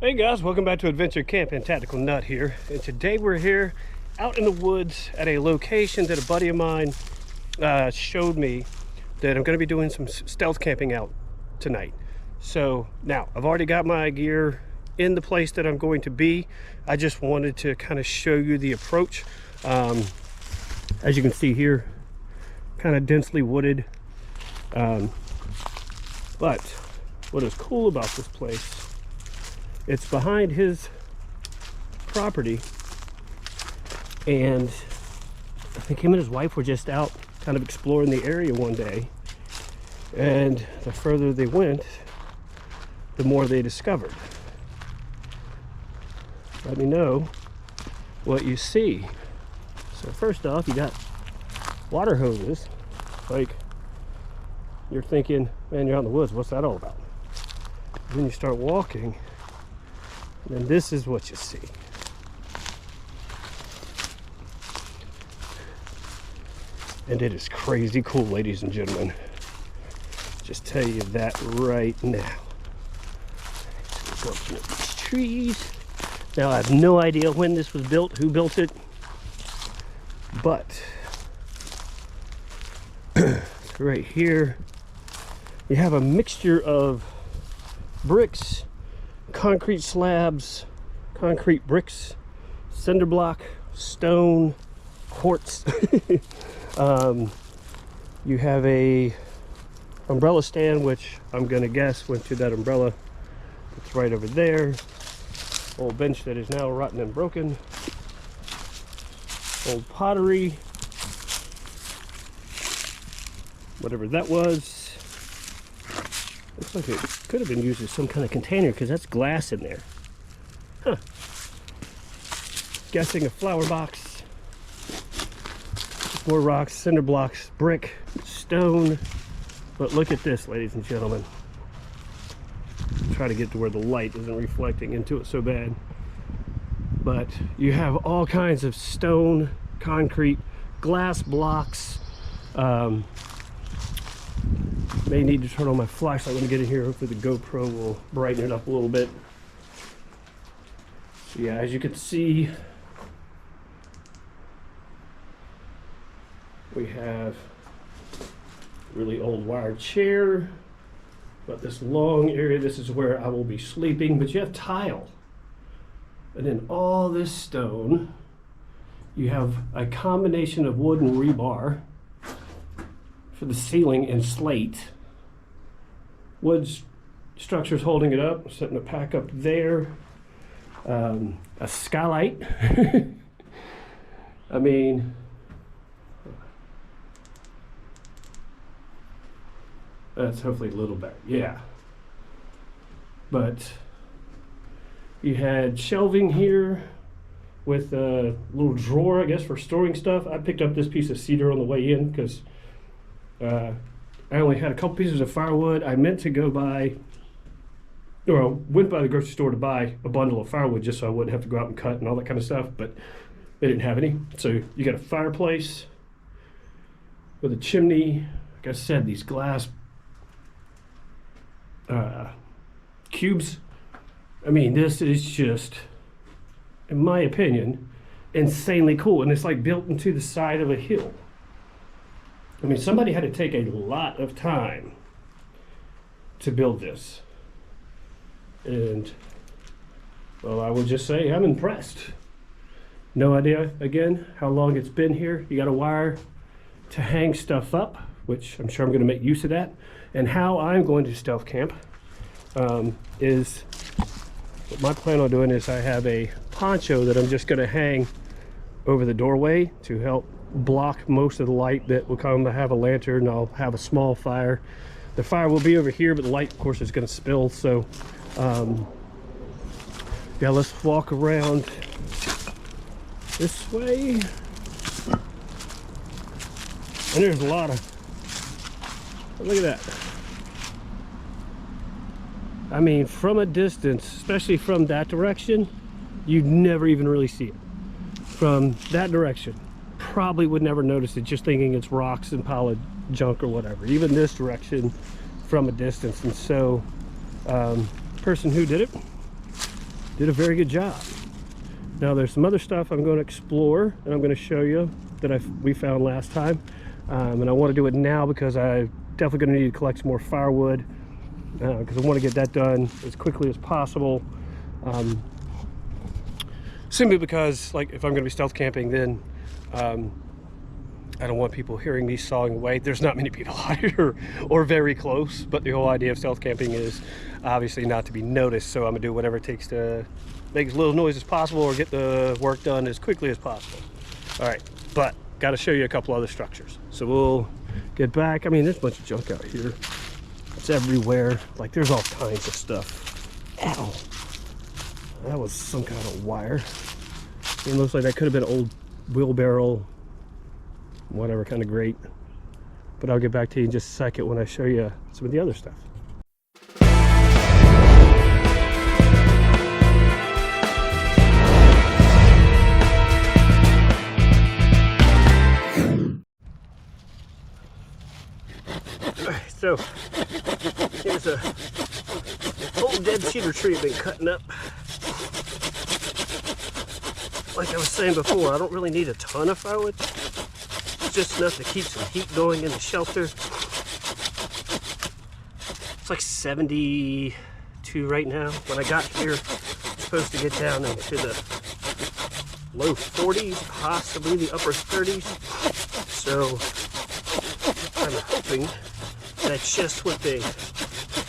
Hey guys, welcome back to Adventure Camping. Tactical Nut here, and today we're here out in the woods at a location that a buddy of mine showed me that I'm going to be doing some stealth camping out tonight. So now I've already got my gear in the place that I'm going to be. I just wanted to kind of show you the approach. As you can see here, kind of densely wooded, but what is cool about this place, it's behind his property, and I think him and his wife were just out kind of exploring the area one day, and the further they went, the more they discovered. Let me know what you see. So first off, you got water hoses. Like, you're thinking, man, you're out in the woods, what's that all about? Then you start walking, and this is what you see. And it is crazy cool, ladies and gentlemen. Just tell you that right now. So we'll go up these trees. Now I have no idea when this was built, who built it, but right here you have a mixture of bricks, concrete slabs, concrete bricks, cinder block, stone, quartz. You have a umbrella stand, which I'm gonna guess went to that umbrella. It's right over there. Old bench that is now rotten and broken. Old pottery, whatever that was. Looks like it could have been used as some kind of container because that's glass in there. Huh. Guessing a flower box. More rocks, cinder blocks, brick, stone. But look at this, ladies and gentlemen. Try to get to where the light isn't reflecting into it so bad. But you have all kinds of stone, concrete, glass blocks. May need to turn on my flashlight when I get in here. Hopefully the GoPro will brighten it up a little bit. So yeah, as you can see, we have a really old wired chair, but this long area, this is where I will be sleeping. But you have tile, and then all this stone. You have a combination of wood and rebar for the ceiling and slate. Wood structures holding it up. I'm setting a pack up there. A skylight. I mean, that's hopefully a little better. Yeah. But you had shelving here with a little drawer, I guess, for storing stuff. I picked up this piece of cedar on the way in because I only had a couple pieces of firewood. I meant to go buy, or I went by the grocery store to buy a bundle of firewood just so I wouldn't have to go out and cut and all that kind of stuff, but they didn't have any. So you got a fireplace with a chimney. Like I said, these glass cubes. I mean, this is just, in my opinion, insanely cool. And it's like built into the side of a hill. I mean, somebody had to take a lot of time to build this. And, well, I will just say I'm impressed. No idea, again, how long it's been here. You got a wire to hang stuff up, which I'm sure I'm going to make use of that. And how I'm going to stealth camp is, what my plan on doing is I have a poncho that I'm just going to hang over the doorway to help block most of the light that will come. I have a lantern. I'll have a small fire. The fire will be over here, but the light, of course, is going to spill. So yeah, let's walk around this way. And there's a lot of, look at that. I mean, from a distance, especially from that direction, you'd never even really see it. From that direction, probably would never notice it, just thinking it's rocks and pile of junk or whatever. Even this direction from a distance. And so person who did it did a very good job. Now there's some other stuff I'm going to explore and I'm going to show you that we found last time. And I want to do it now because I'm definitely going to need to collect some more firewood because I want to get that done as quickly as possible. Simply because, like, if I'm going to be stealth camping, then I don't want people hearing me sawing away. There's not many people out here or very close, but the whole idea of stealth camping is obviously not to be noticed. So I'm gonna do whatever it takes to make as little noise as possible or get the work done as quickly as possible. All right, but got to show you a couple other structures. So we'll get back. I mean, there's a bunch of junk out here. It's everywhere. Like, there's all kinds of stuff. Ow. That was some kind of wire. It looks like that could have been an old wheelbarrow, whatever kind of grate. But I'll get back to you in just a second when I show you some of the other stuff. So here's a old dead cedar tree I've been cutting up. Like I was saying before, I don't really need a ton of firewood. It's just enough to keep some heat going in the shelter. It's like 72 right now. When I got here, it's supposed to get down into the low 40s, possibly the upper 30s. So I'm hoping that just with a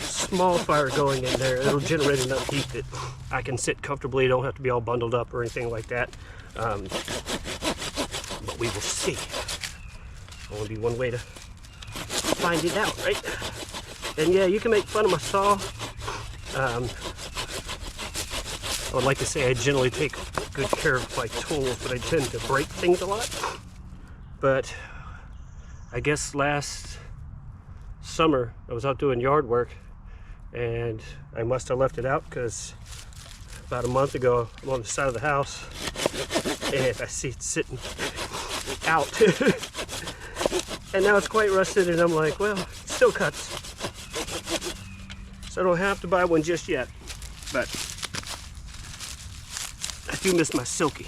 small fire going in there, it'll generate enough heat that I can sit comfortably, don't have to be all bundled up or anything like that. But we will see. Only be one way to find it out, right? And yeah, you can make fun of my saw. I would like to say I generally take good care of my tools, but I tend to break things a lot. But I guess last summer I was out doing yard work and I must have left it out because about a month ago I'm on the side of the house and I see it sitting out and now it's quite rusted and I'm like, well, it still cuts, so I don't have to buy one just yet. But I do miss my Silky.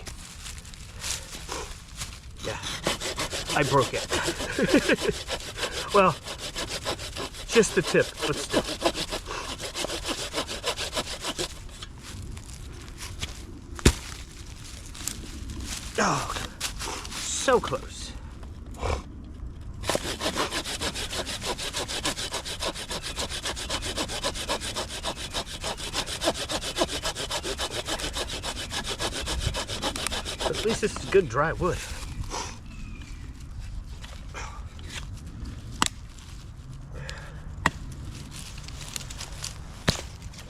Yeah, I broke it. Well, just the tip, but still. Oh, so close. At least this is good dry wood.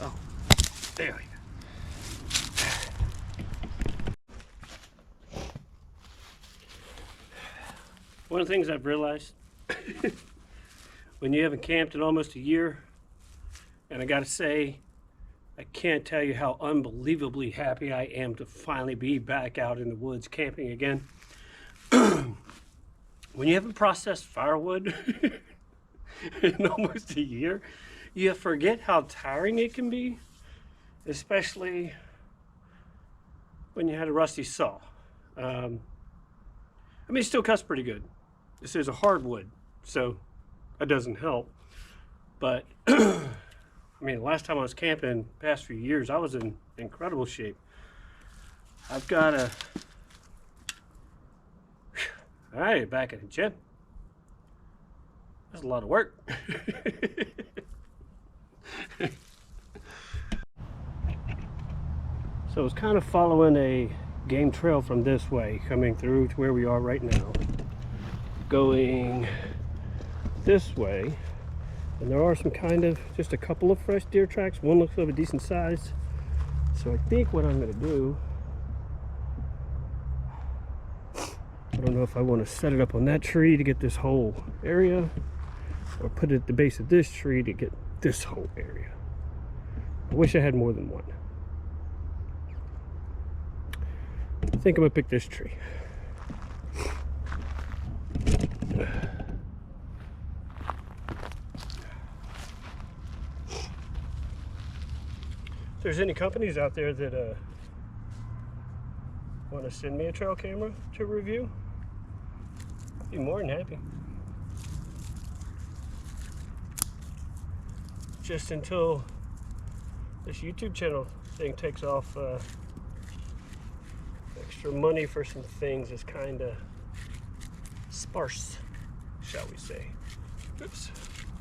Oh, there we go. One of the things I've realized when you haven't camped in almost a year, and I gotta say, I can't tell you how unbelievably happy I am to finally be back out in the woods camping again. When you haven't processed firewood in almost a year, you forget how tiring it can be, especially when you had a rusty saw. I mean, it still cuts pretty good. This is a hardwood, so that doesn't help. But I mean, the last time I was camping, the past few years, I was in incredible shape. I've got a... All right, back in the gym. That's a lot of work. So I was kind of following a game trail from this way, coming through to where we are right now, going this way. And there are some kind of, just a couple of fresh deer tracks. One looks of a decent size. So I think what I'm going to do, I don't know if I want to set it up on that tree to get this whole area, or put it at the base of this tree to get this whole area. I wish I had more than one. I think I'm going to pick this tree. there's any companies out there that want to send me a trail camera to review, I'd be more than happy. Just until this YouTube channel thing takes off, extra money for some things is kind of sparse, shall we say. Oops,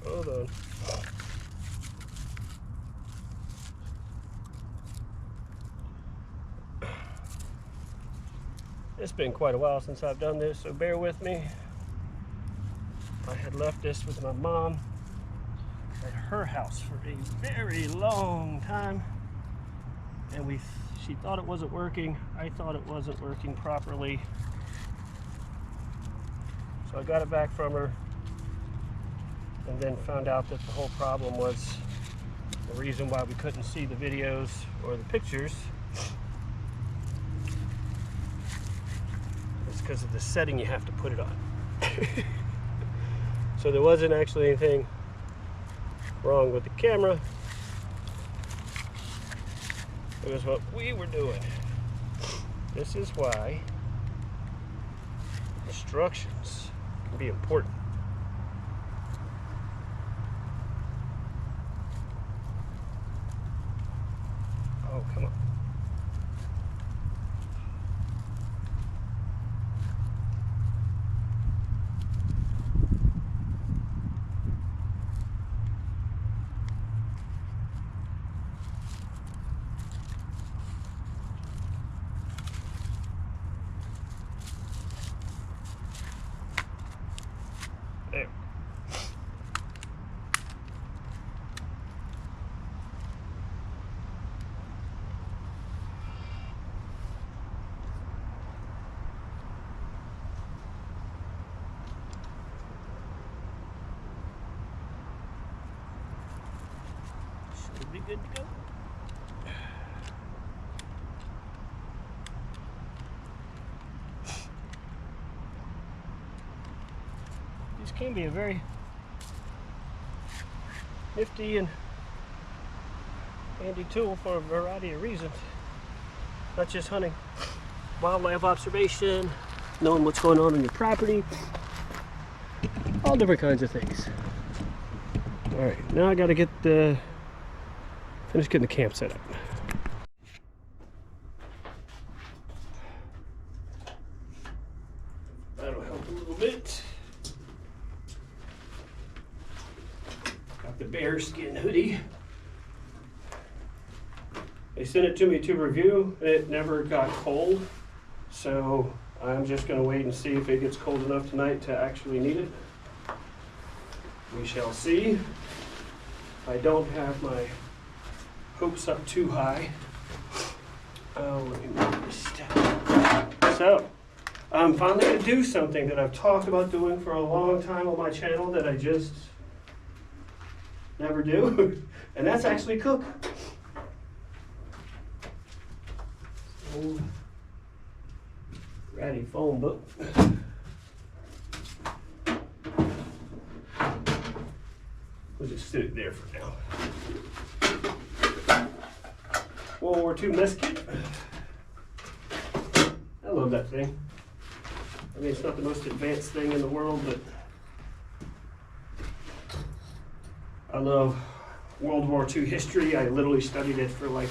hold on. It's been quite a while since I've done this, so bear with me. I had left this with my mom at her house for a very long time, and she thought it wasn't working. I thought it wasn't working properly. So I got it back from her, and then found out that the whole problem was the reason why we couldn't see the videos or the pictures is because of the setting you have to put it on. So there wasn't actually anything wrong with the camera. It was what we were doing. This is why instructions can be important. Oh, come on. There. Should be good to go. This can be a very nifty and handy tool for a variety of reasons. Not just hunting, wildlife observation, knowing what's going on your property, all different kinds of things. All right, now I got to finish getting the camp set up. That'll help a little bit. Got the bearskin hoodie. They sent it to me to review. It never got cold, so I'm just going to wait and see if it gets cold enough tonight to actually need it. We shall see. I don't have my hopes up too high. Oh, let me move this down. So, I'm finally going to do something that I've talked about doing for a long time on my channel that I just never do, and that's actually cook. Old ratty phone book. We'll just sit it there for now. World War II mess kit. I love that thing. I mean, it's not the most advanced thing in the world, but I love World War II history. I literally studied it for like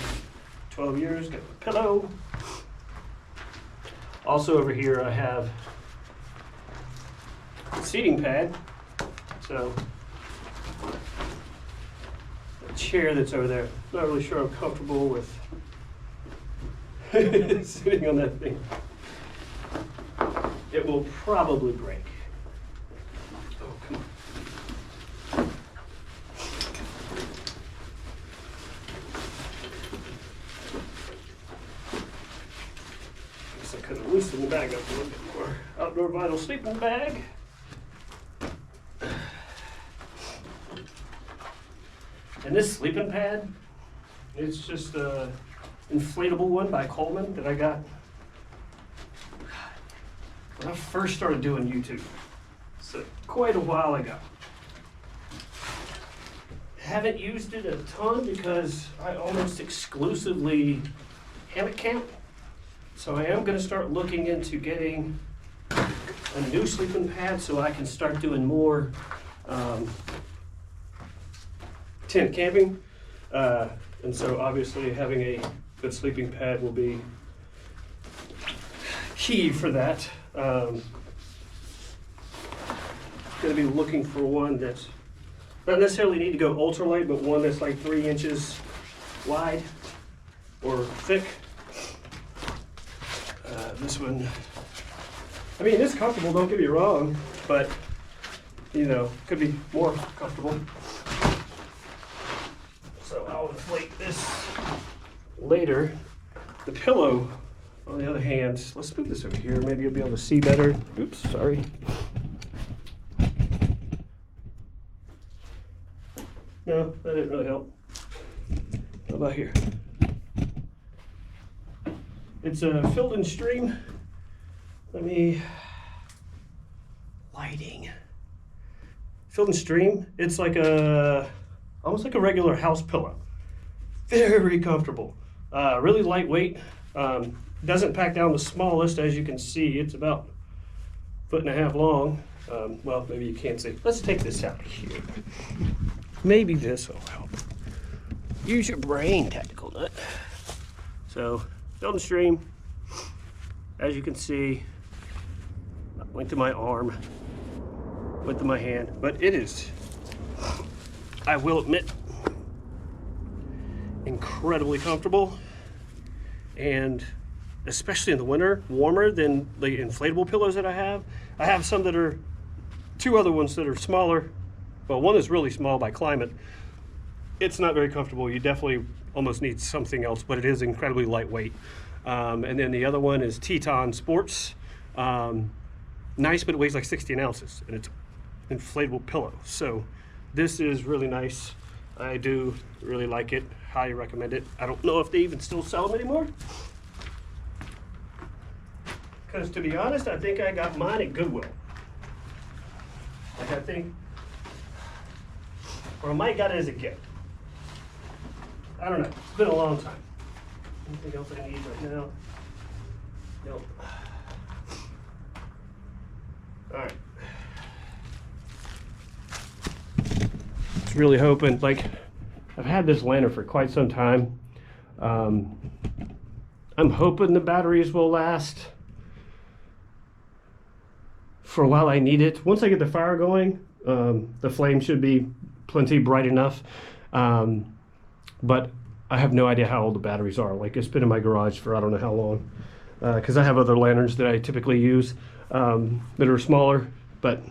12 years. Got a pillow. Also over here I have a seating pad. So the chair that's over there, not really sure I'm comfortable with sitting on that thing. It will probably break. Oh, come on. Guess I could have loosened the bag up a little bit more. Outdoor vinyl sleeping bag. And this sleeping pad, it's just a inflatable one by Coleman that I got when I first started doing YouTube. So quite a while ago. Haven't used it a ton because I almost exclusively hammock camp. So I am going to start looking into getting a new sleeping pad so I can start doing more tent camping. And so obviously having a good sleeping pad will be key for that. Going to be looking for one that's not necessarily need to go ultralight, but one that's like 3 inches wide or thick. This one, I mean, it's comfortable, don't get me wrong, but you know, could be more comfortable. So I'll inflate this later. The pillow, on the other hand, let's move this over here. Maybe you'll be able to see better. Oops, sorry. No, that didn't really help. How about here? It's a Field and Stream. Let me, lighting. Field and Stream, it's like almost like a regular house pillow. Very comfortable, really lightweight. Doesn't pack down the smallest, as you can see. It's about 1.5 feet long. Well, maybe you can't see. Let's take this out here. Maybe this will help. Use your brain, tactical nut. So, Field and Stream, as you can see, went to my arm, went to my hand, but it is, I will admit, incredibly comfortable, and especially in the winter, warmer than the inflatable pillows that I have. I have some that are, 2 other ones that are smaller. Well, one is really small by climate. It's not very comfortable. You definitely almost need something else, but it is incredibly lightweight. And then the other one is Teton Sports. Nice, but it weighs like 16 ounces, and it's an inflatable pillow. So this is really nice. I do really like it. Highly recommend it. I don't know if they even still sell them anymore. Because to be honest, I think I got mine at Goodwill. Like I think, or I might got it as a gift. I don't know. It's been a long time. Anything else I need right now? Nope. All right. Just really hoping, like, I've had this lantern for quite some time. I'm hoping the batteries will last for a while I need it. Once I get the fire going, the flame should be plenty bright enough. But I have no idea how old the batteries are. Like, it's been in my garage for I don't know how long. Because I have other lanterns that I typically use that are smaller, but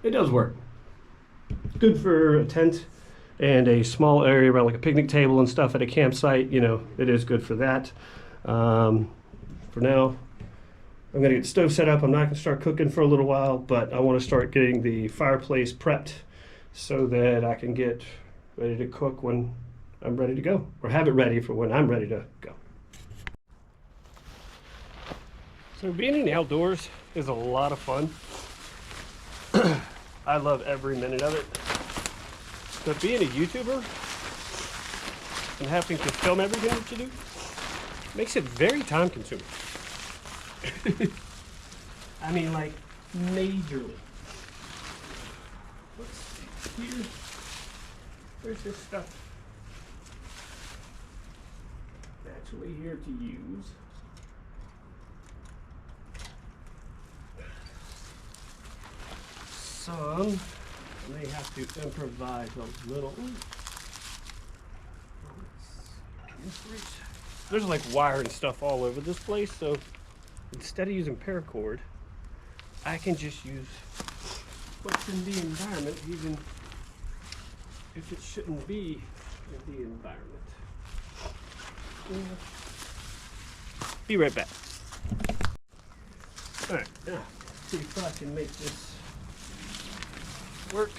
it does work. Good for a tent and a small area around like a picnic table and stuff at a campsite. You know, it is good for that. For now, I'm gonna get the stove set up. I'm not gonna start cooking for a little while, but I want to start getting the fireplace prepped so that I can get ready to cook when I'm ready to go, or have it ready for when I'm ready to go. So being in the outdoors is a lot of fun. I love every minute of it. But being a YouTuber and having to film everything that you do makes it very time consuming. I mean, like, majorly. Let's see here. Where's this stuff actually here to use? Some may have to improvise a little. There's like wire and stuff all over this place, so instead of using paracord, I can just use what's in the environment, even if it shouldn't be in the environment. Be right back. All right, now see if I can make this work.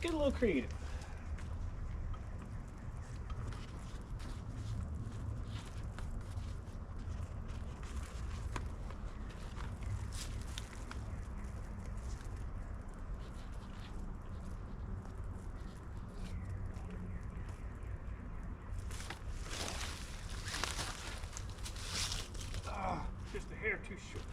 get a little creative. Just a hair too short.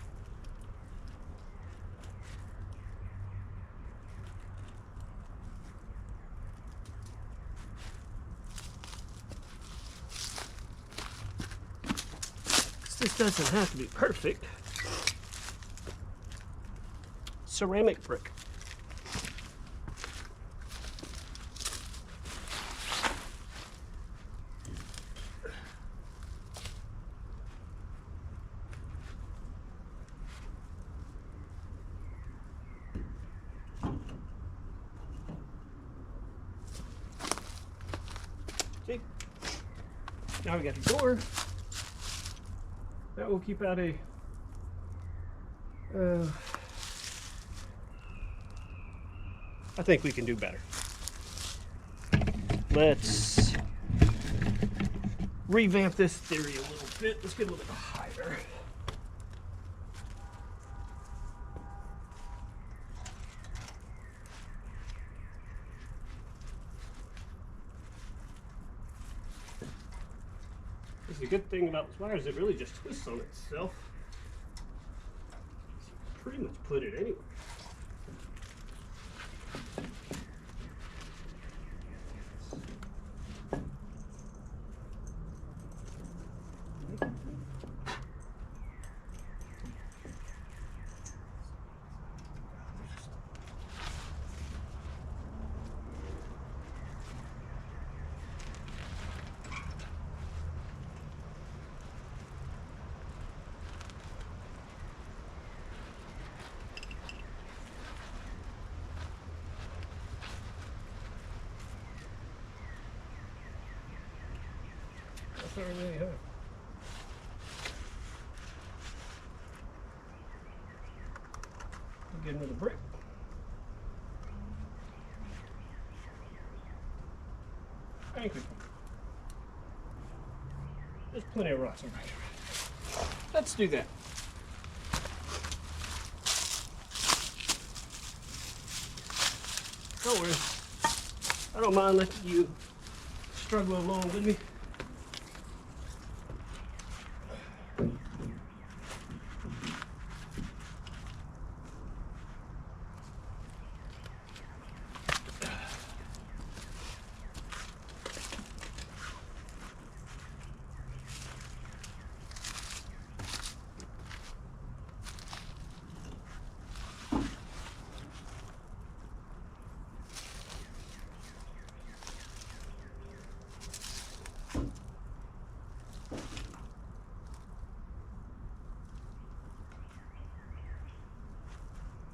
This doesn't have to be perfect. Ceramic brick. See? Now we got the door. That will keep out a I think we can do better. Let's revamp this theory a little bit. Let's get a little bit higher. The good thing about this wire is it really just twists on itself. So you can pretty much put it anywhere. That's not really hard. Get another brick. Thank you. There's plenty of rocks around here. Let's do that. Don't worry. I don't mind letting you struggle along with me.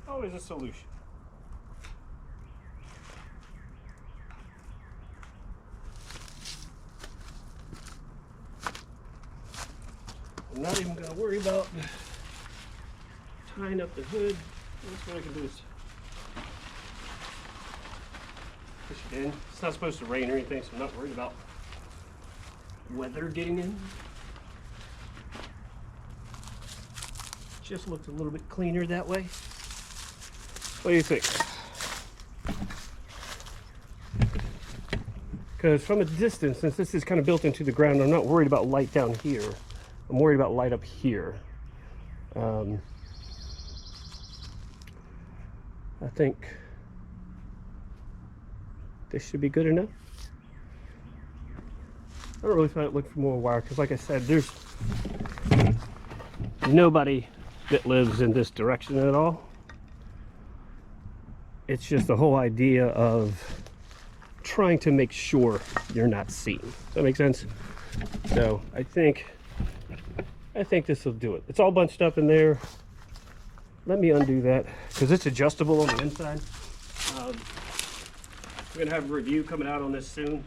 Always a solution. I'm not even going to worry about tying up the hood. That's what I can do is push it in. It's not supposed to rain or anything, so I'm not worried about weather getting in. Just looks a little bit cleaner that way. What do you think? Because from a distance, since this is kind of built into the ground, I'm not worried about light down here. I'm worried about light up here. I think this should be good enough. I don't really feel like looking for more wire because, like I said, there's nobody that lives in this direction at all. It's just the whole idea of trying to make sure you're not seen. Does that make sense? So I think this will do it. It's all bunched up in there. Let me undo that because it's adjustable on the inside. We're gonna have a review coming out on this soon.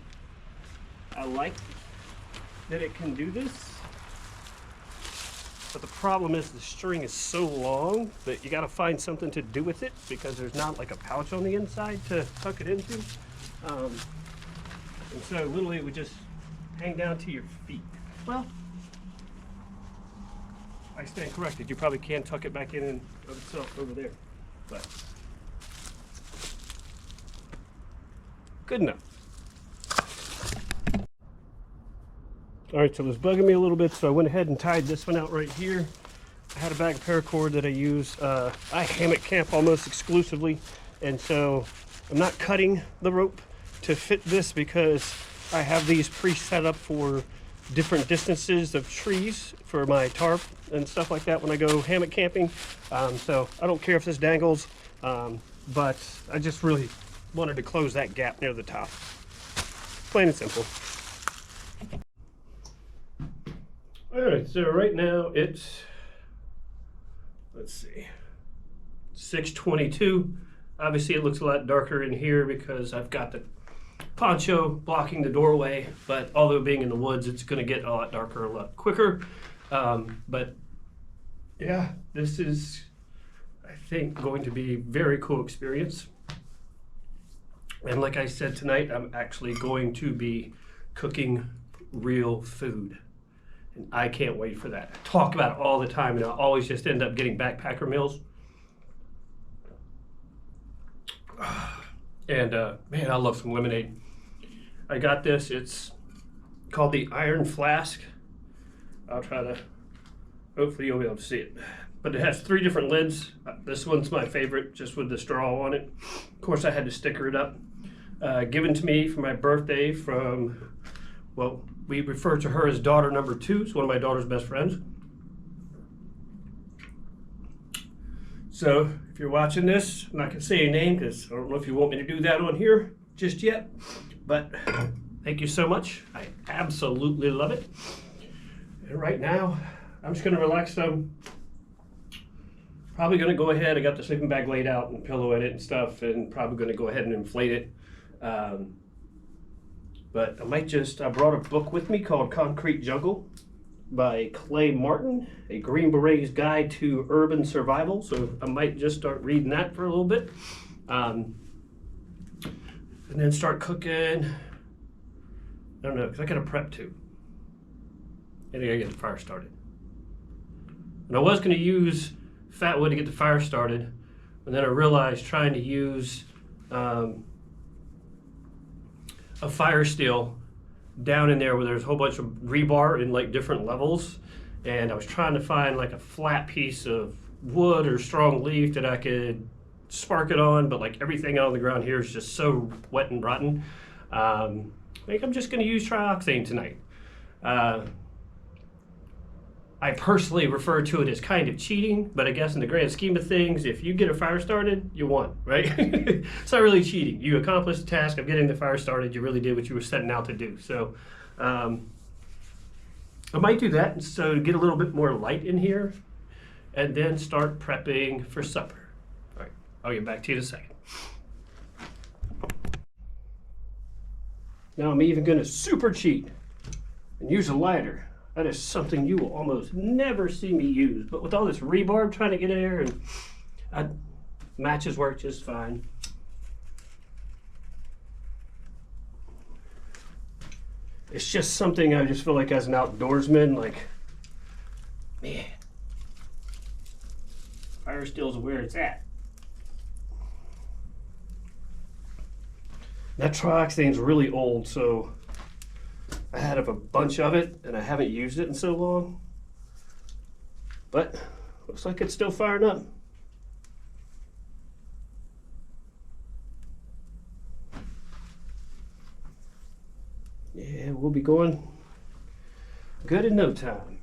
I like that it can do this. But the problem is the string is so long that you got to find something to do with it because there's not like a pouch on the inside to tuck it into. And so literally it would just hang down to your feet. Well, I stand corrected. You probably can tuck it back in and of itself over there. But good enough. All right, so it was bugging me a little bit, so I went ahead and tied this one out right here. I had a bag of paracord that I use. I hammock camp almost exclusively, and so I'm not cutting the rope to fit this because I have these pre-set up for different distances of trees for my tarp and stuff like that when I go hammock camping. So I don't care if this dangles, but I just really wanted to close that gap near the top. Plain and simple. All right, so right now it's, let's see, 6:22. Obviously it looks a lot darker in here because I've got the poncho blocking the doorway, but although being in the woods, it's gonna get a lot darker a lot quicker. But yeah, this is, I think, going to be a very cool experience. And like I said tonight, I'm actually going to be cooking real food. And I can't wait for that. I talk about it all the time, and I always just end up getting backpacker meals. And man, I love some lemonade. I got this, it's called the Iron Flask. I'll try to, hopefully you'll be able to see it. But it has 3 different lids. This one's my favorite, just with the straw on it. Of course, I had to sticker it up. Given to me for my birthday from, well, we refer to her as daughter number 2. It's one of my daughter's best friends. So if you're watching this, I'm not gonna say your name because I don't know if you want me to do that on here just yet, but thank you so much. I absolutely love it. And right now, I'm just gonna relax some. Probably gonna go ahead, I got the sleeping bag laid out and pillow in it and stuff, and probably gonna go ahead and inflate it. But I might just, I brought a book with me called Concrete Jungle by Clay Martin, a Green Beret's Guide to Urban Survival. So I might just start reading that for a little bit. And then start cooking. I don't know, because I got to prep too. And I got to get the fire started. And I was going to use fat wood to get the fire started, and then I realized trying to use a fire steel down in there where there's a whole bunch of rebar in like different levels, and I was trying to find like a flat piece of wood or strong leaf that I could spark it on, but like everything out on the ground here is just so wet and rotten. I think I'm just going to use trioxane tonight. I personally refer to it as kind of cheating, but I guess in the grand scheme of things, if you get a fire started, you won, right? It's not really cheating. You accomplished the task of getting the fire started. You really did what you were setting out to do. So I might do that, so to get a little bit more light in here, and then start prepping for supper. All right, I'll get back to you in a second. Now I'm even going to super cheat and use a lighter. That is something you will almost never see me use. But with all this rebar trying to get in there, and matches work just fine. It's just something I just feel like as an outdoorsman, like, man, fire steel's where it's at. That trioxane's really old, so I had a bunch of it, and I haven't used it in so long. But looks like it's still firing up. Yeah, we'll be going good in no time.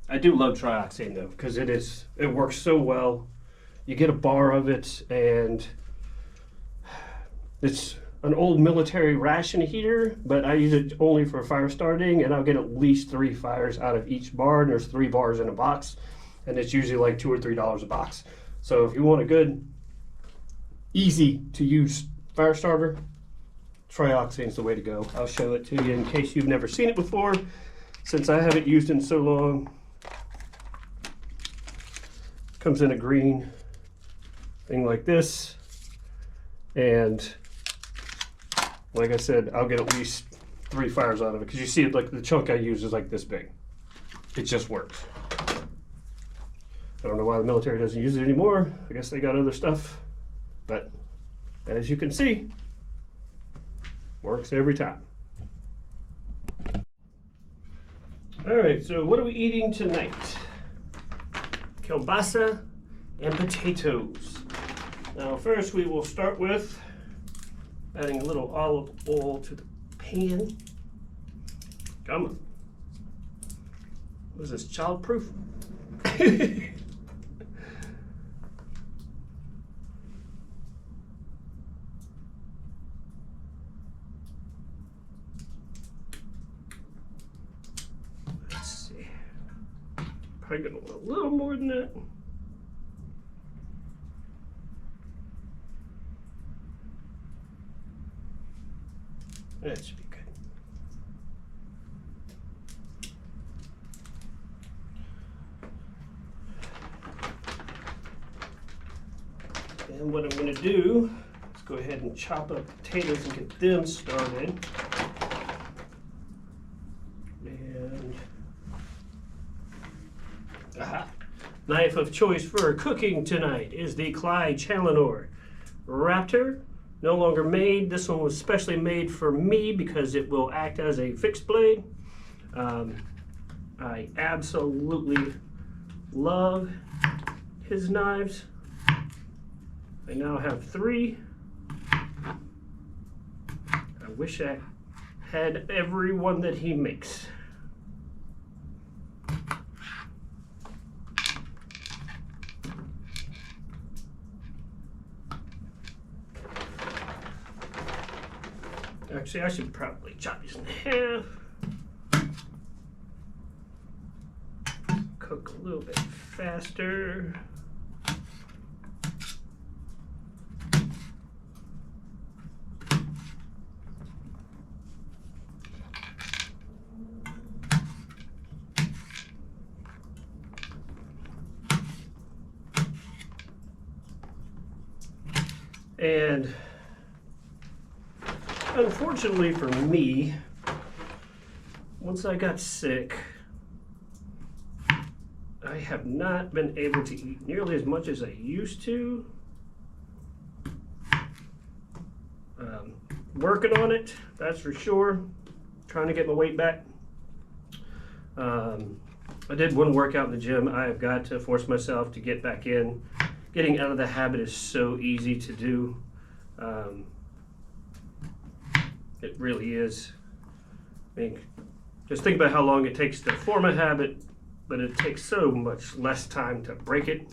I do love trioxane though, because it works so well. You get a bar of it, and it's an old military ration heater, but I use it only for fire starting, and I'll get at least 3 fires out of each bar, and there's 3 bars in a box, and it's usually like $2 or $3 a box. So if you want a good, easy to use fire starter, trioxane's the way to go. I'll show it to you in case you've never seen it before, since I haven't used it in so long. Comes in a green thing like this, and like I said, I'll get at least 3 fires out of it, because you see it, like the chunk I use is like this big. It just works. I don't know why the military doesn't use it anymore. I guess they got other stuff, but as you can see, works every time. All right, so what are we eating tonight? Kielbasa and potatoes. Now first we will start with adding a little olive oil to the pan. Come on. What is this, childproof? Let's see. Probably gonna want a little more than that. That should be good. And what I'm going to do is go ahead and chop up potatoes and get them started. And knife of choice for cooking tonight is the Clyde Challenor Raptor. No longer made. This one was specially made for me because it will act as a fixed blade. I absolutely love his knives. I now have 3. I wish I had every one that he makes. Actually, I should probably chop these in half. Cook a little bit faster. And unfortunately for me, once I got sick, I have not been able to eat nearly as much as I used to. Working on it, that's for sure. Trying to get my weight back. I did one workout in the gym. I've got to force myself to get back in. Getting out of the habit is so easy to do. It really is. I mean, just think about how long it takes to form a habit, but it takes so much less time to break it.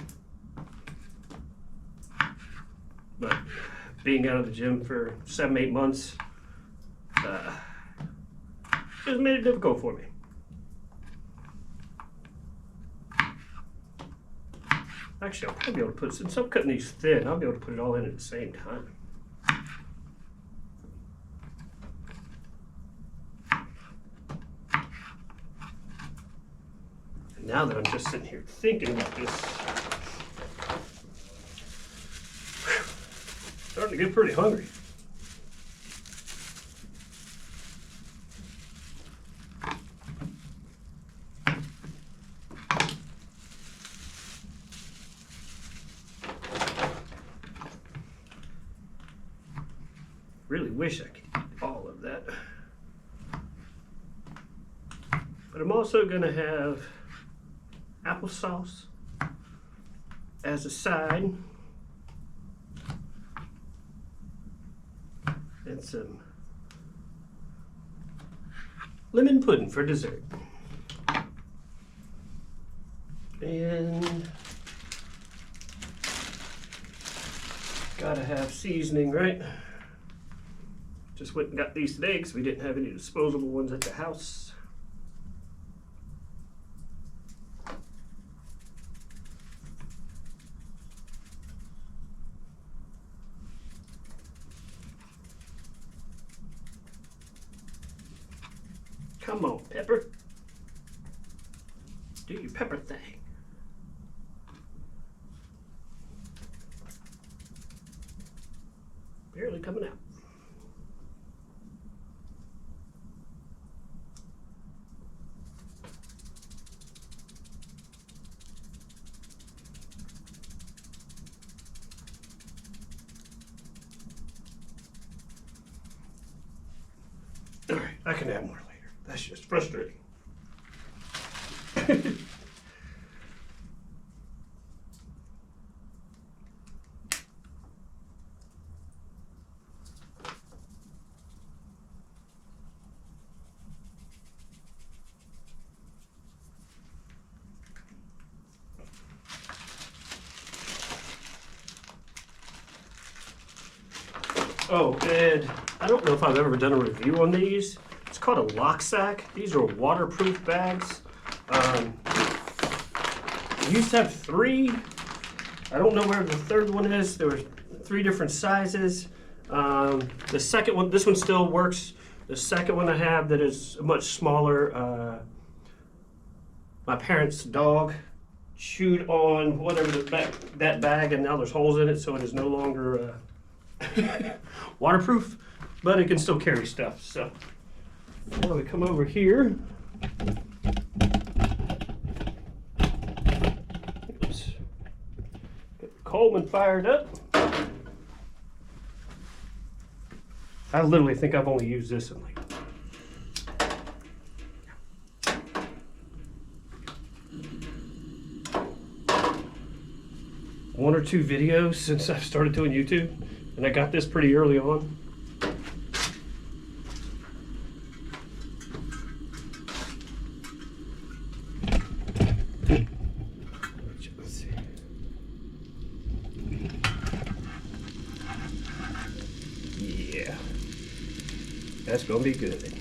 But being out of the gym for 7-8 months just made it difficult for me. Actually, I'll probably be able to put, since I'm cutting these thin, I'll be able to put it all in at the same time. And now that I'm just sitting here thinking about this, starting to get pretty hungry. Really wish I could eat all of that. But I'm also going to have applesauce as a side and some lemon pudding for dessert. And gotta have seasoning, right? Just went and got these today because we didn't have any disposable ones at the house. Come on, Pepper. Do your pepper thing. Barely coming out. All right, I can add more later. That's just frustrating. Oh, and I don't know if I've ever done a review on these. It's called a lock sack. These are waterproof bags. I used to have 3. I don't know where the third one is. There were 3 different sizes. The second one, this one still works. The second one I have that is much smaller. My parents' dog chewed on whatever that bag, and now there's holes in it, so it is no longer waterproof, but it can still carry stuff. So now we come over here. Oops. Get Coleman fired up. I literally think I've only used this in like 1 or 2 videos since I've started doing YouTube, and I got this pretty early on. Let's see. Yeah, that's gonna be good.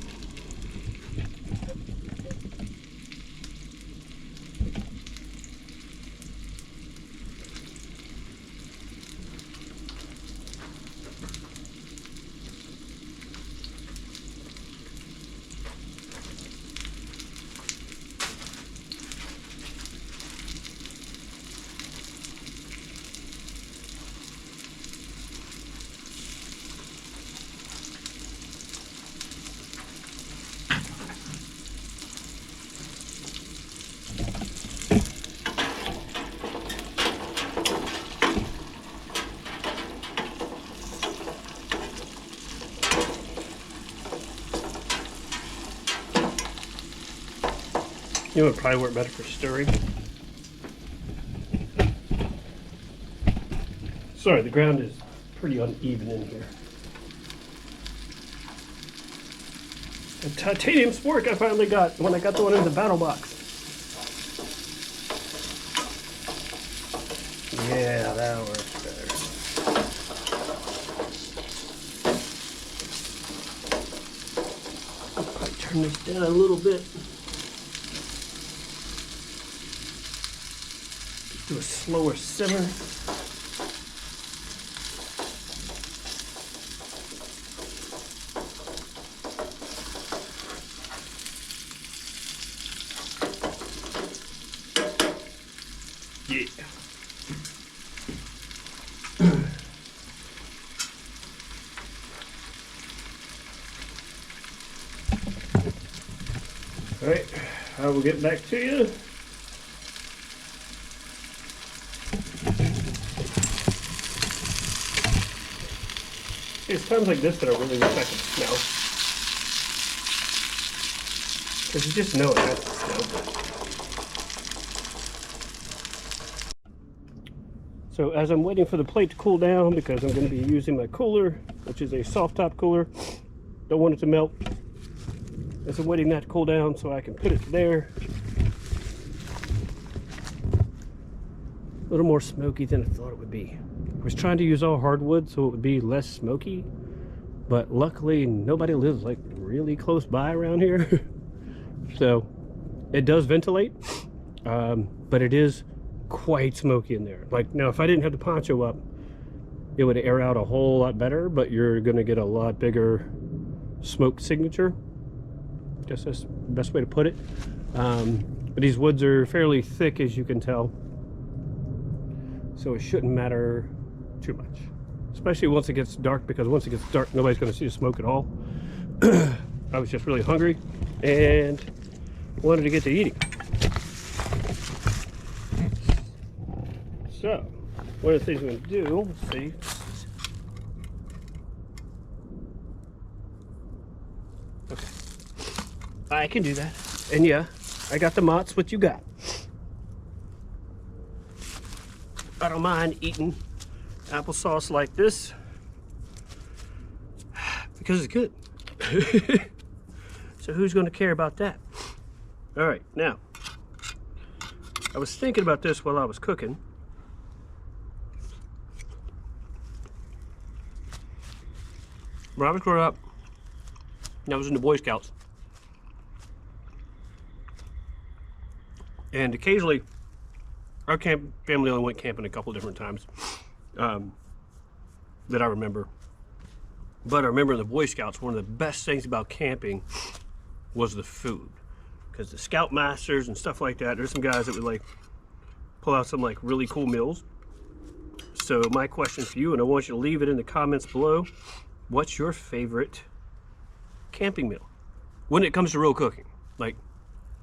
You know, it would probably work better for stirring. Sorry, the ground is pretty uneven in here. The titanium spork I finally got when I got the one in the battle box. Yeah, that works better. I'll probably turn this down a little bit. Do a slower simmer. Yeah. All right, I will get back to you. It's times like this that I really wish I could smell. Because you just know it has to smell good. So as I'm waiting for the plate to cool down, because I'm going to be using my cooler, which is a soft top cooler, don't want it to melt. As I'm waiting that to cool down so I can put it there. A little more smoky than I thought it would be. I was trying to use all hardwood so it would be less smoky, but luckily nobody lives like really close by around here. So it does ventilate, but it is quite smoky in there. Like now, if I didn't have the poncho up, it would air out a whole lot better, but you're gonna get a lot bigger smoke signature. Guess that's the best way to put it. But these woods are fairly thick, as you can tell, so it shouldn't matter too much, especially once it gets dark, because once it gets dark, nobody's going to see the smoke at all. I was just really hungry and wanted to get to eating. So, one of the things I'm going to do, let's see. Okay. I can do that. And yeah, I got the mozz. What you got? I don't mind eating applesauce like this because it's good. So who's going to care about that? All right, now, I was thinking about this while I was cooking. When I was growing up, I was in the Boy Scouts. And occasionally, our family only went camping a couple different times that I remember. But I remember in the Boy Scouts, one of the best things about camping was the food. Because the Scoutmasters and stuff like that, there's some guys that would like pull out some like really cool meals. So my question for you, and I want you to leave it in the comments below, what's your favorite camping meal when it comes to real cooking? Like,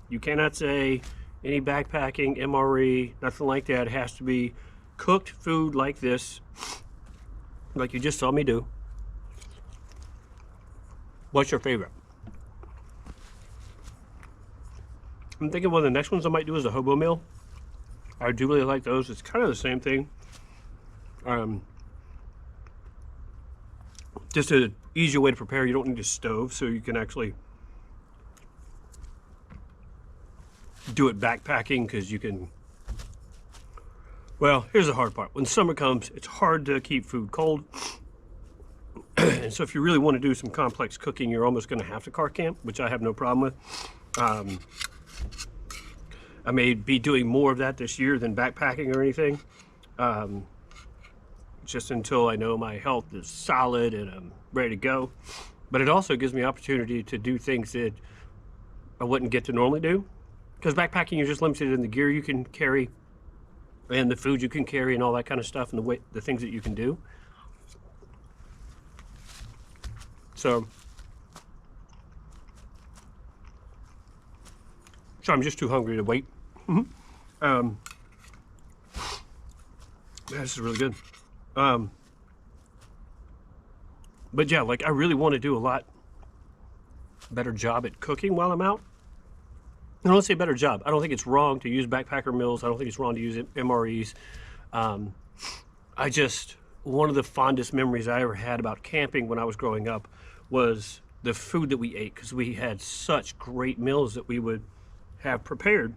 you cannot say any backpacking, MRE, nothing like that. It has to be cooked food like this, like you just saw me do. What's your favorite? I'm thinking one of the next ones I might do is a hobo meal. I do really like those. It's kind of the same thing. Just an easier way to prepare. You don't need a stove, so you can actually do it backpacking, because you can, well, here's the hard part. When summer comes, it's hard to keep food cold. And so if you really want to do some complex cooking, you're almost going to have to car camp, which I have no problem with. I may be doing more of that this year than backpacking or anything. Just until I know my health is solid and I'm ready to go. But it also gives me opportunity to do things that I wouldn't get to normally do. Because backpacking, you're just limited in the gear you can carry and the food you can carry and all that kind of stuff, and the things that you can do. So I'm just too hungry to wait. Yeah, this is really good. But yeah, like I really want to do a lot better job at cooking while I'm out. I don't say better job. I don't think it's wrong to use backpacker meals. I don't think it's wrong to use MREs. One of the fondest memories I ever had about camping when I was growing up was the food that we ate, because we had such great meals that we would have prepared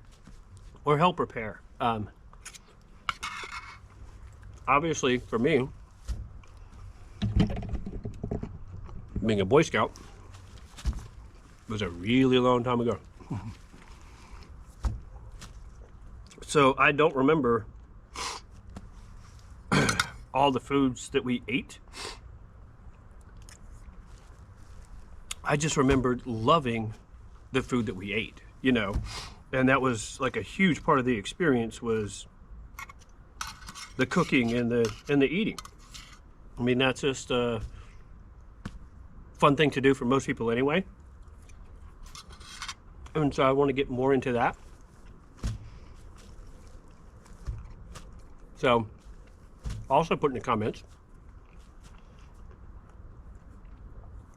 or help prepare. Obviously, for me, being a Boy Scout was a really long time ago. So I don't remember all the foods that we ate. I just remembered loving the food that we ate, you know, and that was like a huge part of the experience, was the cooking and the eating. I mean, that's just a fun thing to do for most people anyway. And so I want to get more into that. So also put in the comments,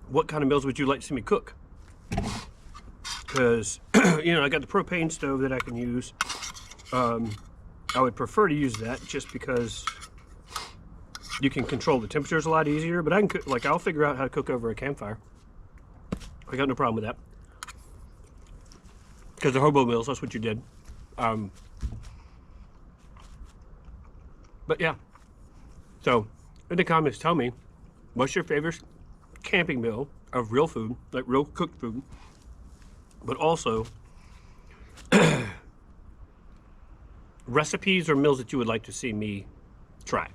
what kind of meals would you like to see me cook? Because, you know, I got the propane stove that I can use. I would prefer to use that just because you can control the temperatures a lot easier, but I can cook, like, I'll figure out how to cook over a campfire. I got no problem with that. Because the hobo meals, that's what you did. But yeah, so in the comments, tell me, what's your favorite camping meal of real food, like real cooked food, but also recipes or meals that you would like to see me try.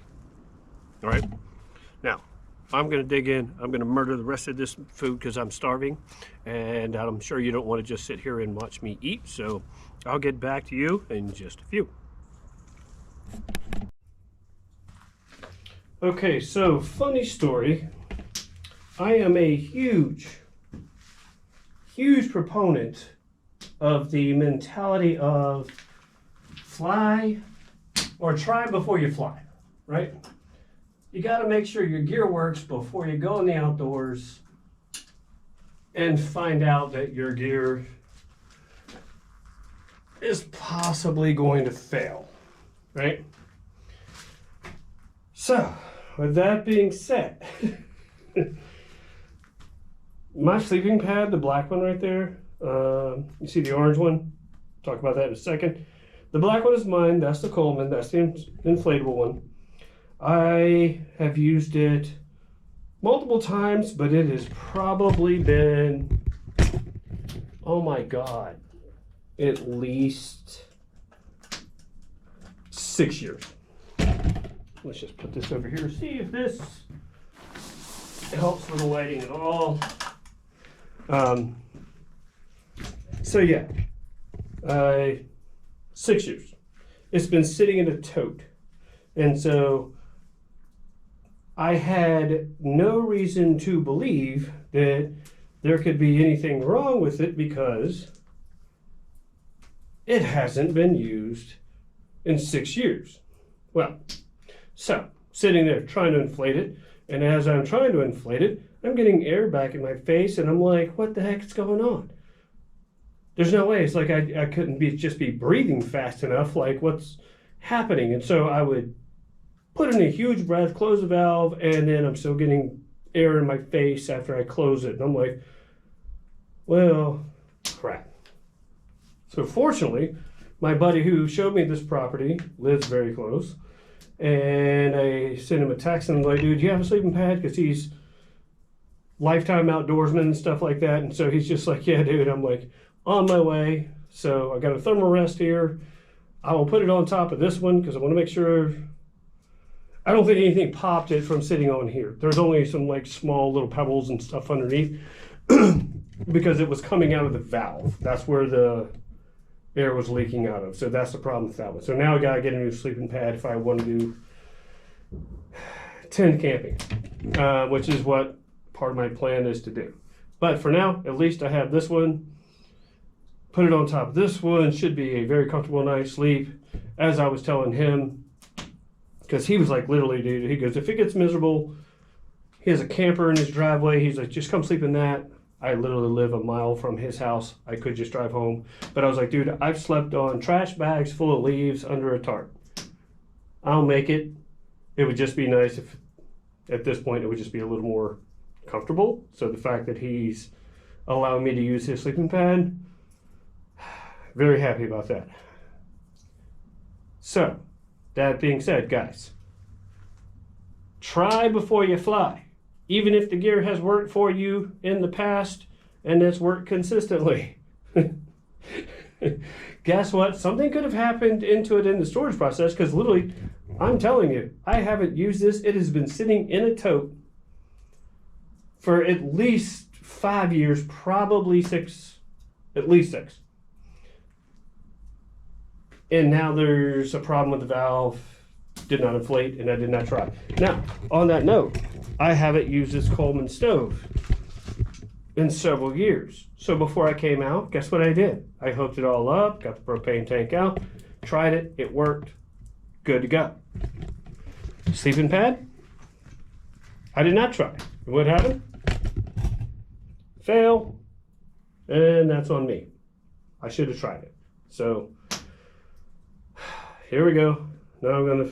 All right, now I'm going to dig in. I'm going to murder the rest of this food because I'm starving. And I'm sure you don't want to just sit here and watch me eat. So I'll get back to you in just a few. Okay, so funny story. I am a huge proponent of the mentality of fly or try before you fly, right? You got to make sure your gear works before you go in the outdoors and find out that your gear is possibly going to fail, right? So, with that being said, my sleeping pad, the black one right there, you see the orange one? Talk about that in a second. The black one is mine. That's the Coleman. That's the inflatable one. I have used it multiple times, but it has probably been, oh my God, at least 6 years. Let's just put this over here, see if this helps with the lighting at all. So yeah, 6 years. It's been sitting in a tote. And so I had no reason to believe that there could be anything wrong with it because it hasn't been used in 6 years. Well, so sitting there trying to inflate it, and as I'm trying to inflate it, I'm getting air back in my face, and I'm like, what the heck is going on? There's no way. It's like I couldn't just be breathing fast enough. Like, what's happening? And so I would put in a huge breath, close the valve, and then I'm still getting air in my face after I close it. And I'm like, well, crap. So fortunately, my buddy who showed me this property lives very close. And I sent him a text and I'm like, dude, do you have a sleeping pad? Because he's lifetime outdoorsman and stuff like that. And so he's just like, yeah, dude. I'm like, on my way. So I got a thermal rest here. I will put it on top of this one because I want to make sure. I don't think anything popped it from sitting on here. There's only some like small little pebbles and stuff underneath because it was coming out of the valve. That's where the air was leaking out of. So that's the problem with that one. So now I got to get a new sleeping pad if I want to do tent camping, which is what part of my plan is to do. But for now, at least I have this one. Put it on top of this one. Should be a very comfortable night's sleep. As I was telling him, because he was like, literally, dude, he goes, if it gets miserable, he has a camper in his driveway. He's like, just come sleep in that. I literally live a mile from his house. I could just drive home. But I was like, dude, I've slept on trash bags full of leaves under a tarp. I'll make it. It would just be nice if, at this point, it would just be a little more comfortable. So the fact that he's allowing me to use his sleeping pad, very happy about that. So, that being said, guys, try before you fly. Even if the gear has worked for you in the past and it's worked consistently. Guess what? Something could have happened into it in the storage process because literally, I'm telling you, I haven't used this. It has been sitting in a tote for at least 5 years, probably 6, at least 6. And now there's a problem with the valve, did not inflate, and I did not try. Now, on that note, I haven't used this Coleman stove in several years. So before I came out, guess what I did? I hooked it all up, got the propane tank out, tried it, it worked, good to go. Sleeping pad, I did not try. What happened? Fail, and that's on me. I should have tried it. So, here we go. Now I'm gonna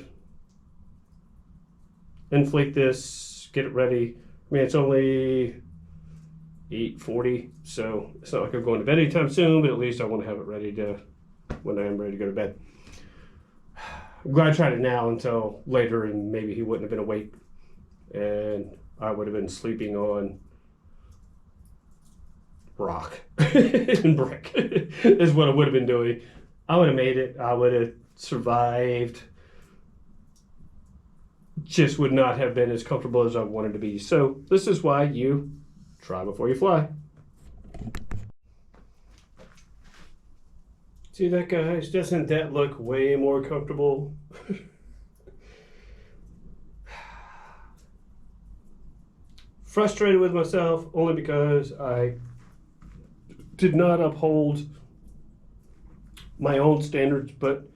inflate this, get it ready. I mean, it's only 8:40, so it's not like I'm going to bed anytime soon, but at least I want to have it ready to when I am ready to go to bed. I'm glad I tried it now until later, and maybe he wouldn't have been awake, and I would have been sleeping on rock and brick is what I would have been doing. I would have made it. I would have survived just would not have been as comfortable as I wanted to be. So this is why you try before you fly. See that, guys? Doesn't that look way more comfortable? Frustrated with myself only because I did not uphold my own standards, but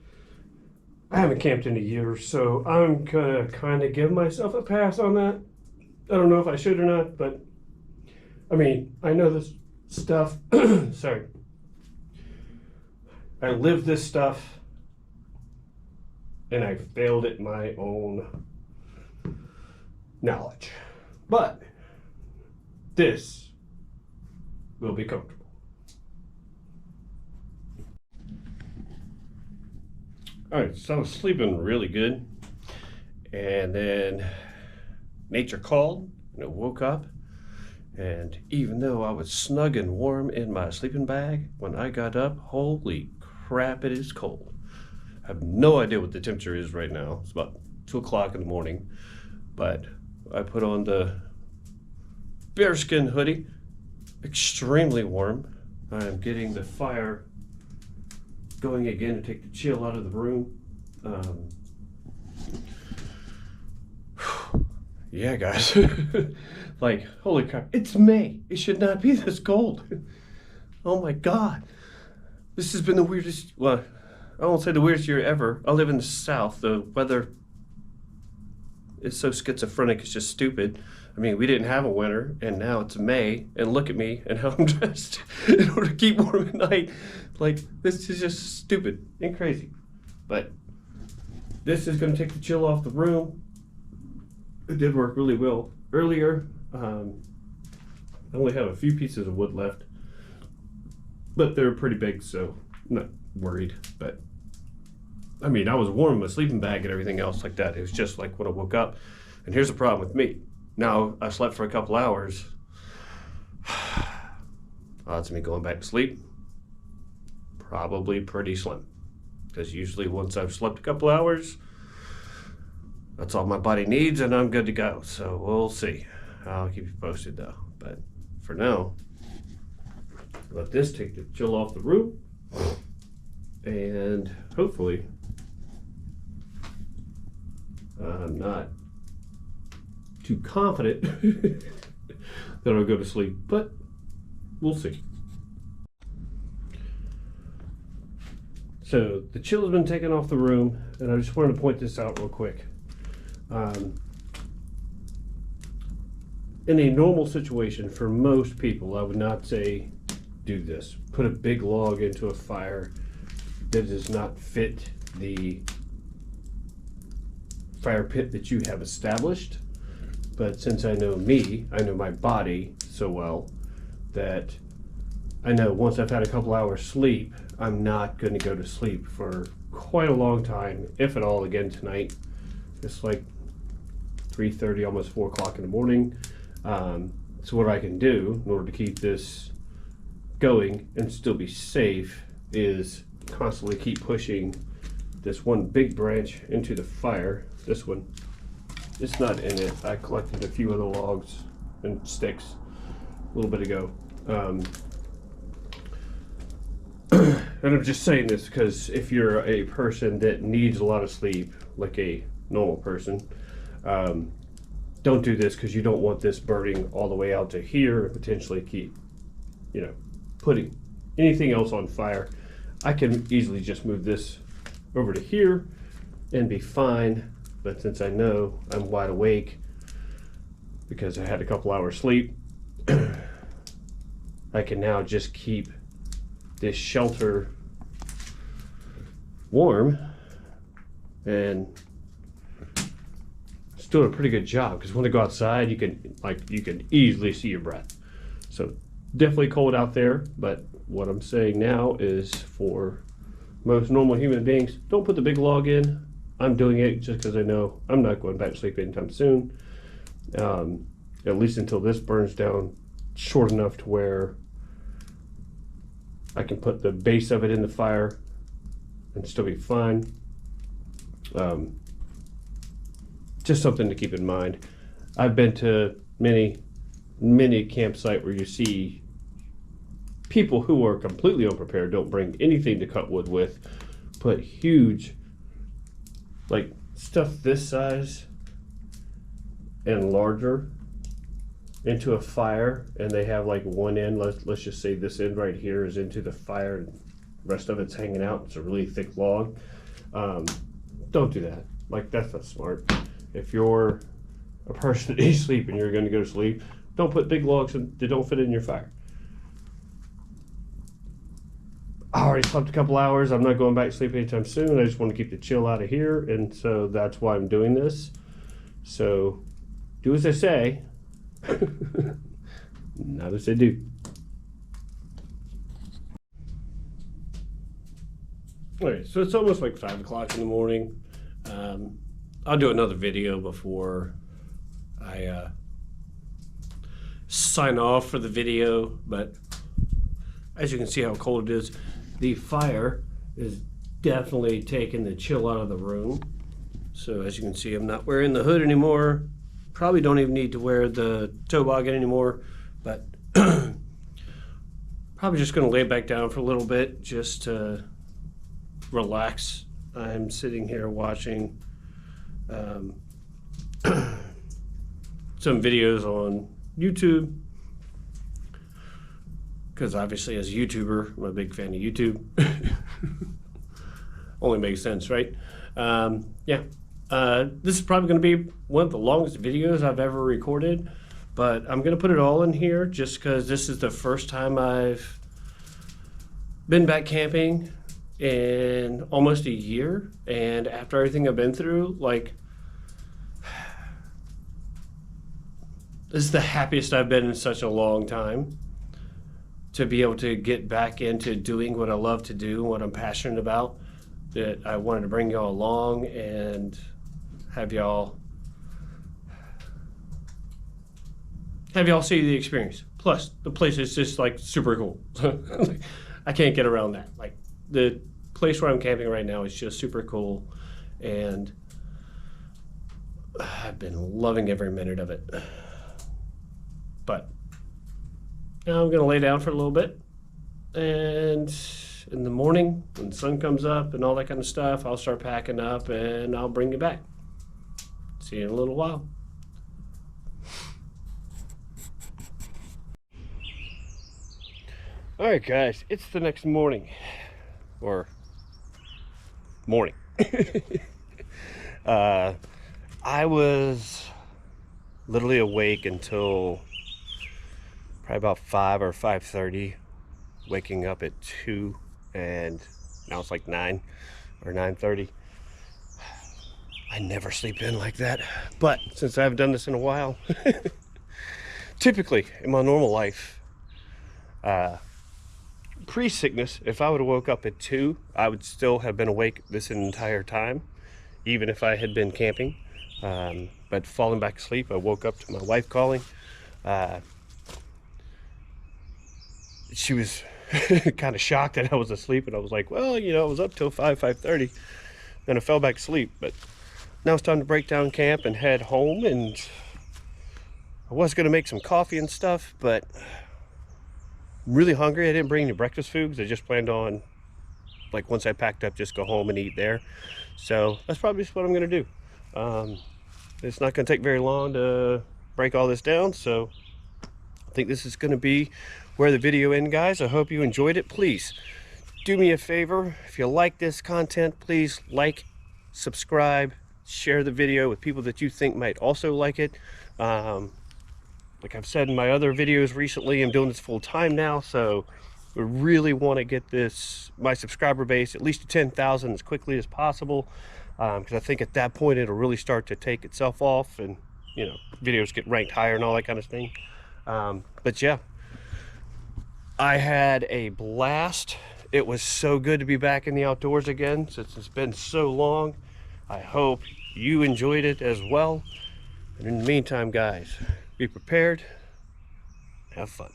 I haven't camped in a year, so I'm gonna kind of give myself a pass on that. I don't know if I should or not, but I mean, I know this stuff. Sorry. I lived this stuff and I failed at my own knowledge. But this will be comfortable. All right, so I was sleeping really good, and then nature called, and I woke up, and even though I was snug and warm in my sleeping bag, when I got up, holy crap, it is cold. I have no idea what the temperature is right now. It's about 2 o'clock in the morning, but I put on the bearskin hoodie, extremely warm. I am getting the fire going again to take the chill out of the room. Yeah, guys. Like, holy crap, it's May. It should not be this cold. Oh my God. This has been the weirdest, well, I won't say the weirdest year ever. I live in the South. The weather is so schizophrenic, it's just stupid. I mean, we didn't have a winter, and now it's May, and look at me and how I'm dressed in order to keep warm at night. Like, this is just stupid and crazy. But this is going to take the chill off the room. It did work really well earlier. I only have a few pieces of wood left, but they're pretty big, so I'm not worried. But I mean, I was warm in my sleeping bag and everything else like that. It was just like when I woke up. And here's the problem with me. Now I slept for a couple hours. Odds of me going back to sleep, probably pretty slim. Because usually once I've slept a couple hours, that's all my body needs and I'm good to go. So we'll see. I'll keep you posted though. But for now, let this take the chill off the room. And hopefully, I'm not too confident that I'll go to sleep, but we'll see. So the chill has been taken off the room, and I just wanted to point this out real quick. In a normal situation, for most people, I would not say do this. Put a big log into a fire that does not fit the fire pit that you have established. But since I know me, I know my body so well that I know once I've had a couple hours sleep, I'm not going to go to sleep for quite a long time, if at all, again tonight. It's like 3:30, almost 4 o'clock in the morning. So what I can do in order to keep this going and still be safe is constantly keep pushing this one big branch into the fire. This one, it's not in it. I collected a few other logs and sticks a little bit ago. And I'm just saying this because if you're a person that needs a lot of sleep, like a normal person, don't do this because you don't want this burning all the way out to here and potentially keep, putting anything else on fire. I can easily just move this over to here and be fine. But since I know I'm wide awake because I had a couple hours sleep, I can now just keep this shelter warm, and it's doing a pretty good job because when I go outside, you can easily see your breath. So definitely cold out there, but what I'm saying now is for most normal human beings, don't put the big log in. I'm doing it just because I know I'm not going back to sleep anytime soon, at least until this burns down short enough to where I can put the base of it in the fire and still be fine. just something to keep in mind. I've been to many campsite where you see people who are completely unprepared, don't bring anything to cut wood with, put huge, like stuff this size and larger into a fire, and they have like one end, let's just say this end right here is into the fire, and the rest of it's hanging out. It's a really thick log. Don't do that. Like, that's not smart. If you're a person that needs sleep and you're going to go to sleep, don't put big logs that don't fit in your fire. I already slept a couple hours. I'm not going back to sleep anytime soon. I just want to keep the chill out of here, and so that's why I'm doing this. So do as I say, not as I do. All right, so it's almost like 5 o'clock in the morning. I'll do another video before I sign off for the video, but as you can see how cold it is, the fire is definitely taking the chill out of the room. So as you can see, I'm not wearing the hood anymore. Probably don't even need to wear the toboggan anymore, but probably just gonna lay back down for a little bit just to relax. I'm sitting here watching some videos on YouTube, because obviously as a YouTuber, I'm a big fan of YouTube. Only makes sense, right? Yeah. This is probably going to be one of the longest videos I've ever recorded, but I'm going to put it all in here just because this is the first time I've been back camping in almost a year, and after everything I've been through, like, this is the happiest I've been in such a long time, to be able to get back into doing what I love to do, what I'm passionate about. That I wanted to bring y'all along and have y'all see the experience. Plus, the place is just like super cool. I can't get around that. Like, the place where I'm camping right now is just super cool, and I've been loving every minute of it. But now I'm gonna lay down for a little bit, and in the morning when the sun comes up and all that kind of stuff, I'll start packing up and I'll bring you back. See you in a little while. All right, guys, it's the next morning, or morning. I was literally awake until probably about 5 or 5:30, waking up at 2, and now it's like 9 or 9:30. I never sleep in like that, but since I haven't done this in a while, typically in my normal life, pre-sickness, if I would have woke up at 2, I would still have been awake this entire time, even if I had been camping. But falling back asleep, I woke up to my wife calling. She was kind of shocked that I was asleep, and I was like, well, you know, I was up till 5:30, then I fell back asleep. But now it's time to break down camp and head home, and I was going to make some coffee and stuff, but I'm really hungry. I didn't bring any breakfast food because I just planned on, like, once I packed up, just go home and eat there. So that's probably just what I'm going to do. It's not going to take very long to break all this down, so I think this is going to be where the video ends, guys. I hope you enjoyed it. Please do me a favor. If you like this content, please like, subscribe, share the video with people that you think might also like it. Like I've said in my other videos recently, I'm doing this full time now, so we really want to get my subscriber base at least to 10,000 as quickly as possible, because I think at that point it'll really start to take itself off, and, you know, videos get ranked higher and all that kind of thing. But yeah, I had a blast. It was so good to be back in the outdoors again since it's been so long. I hope you enjoyed it as well. And in the meantime, guys, be prepared, have fun.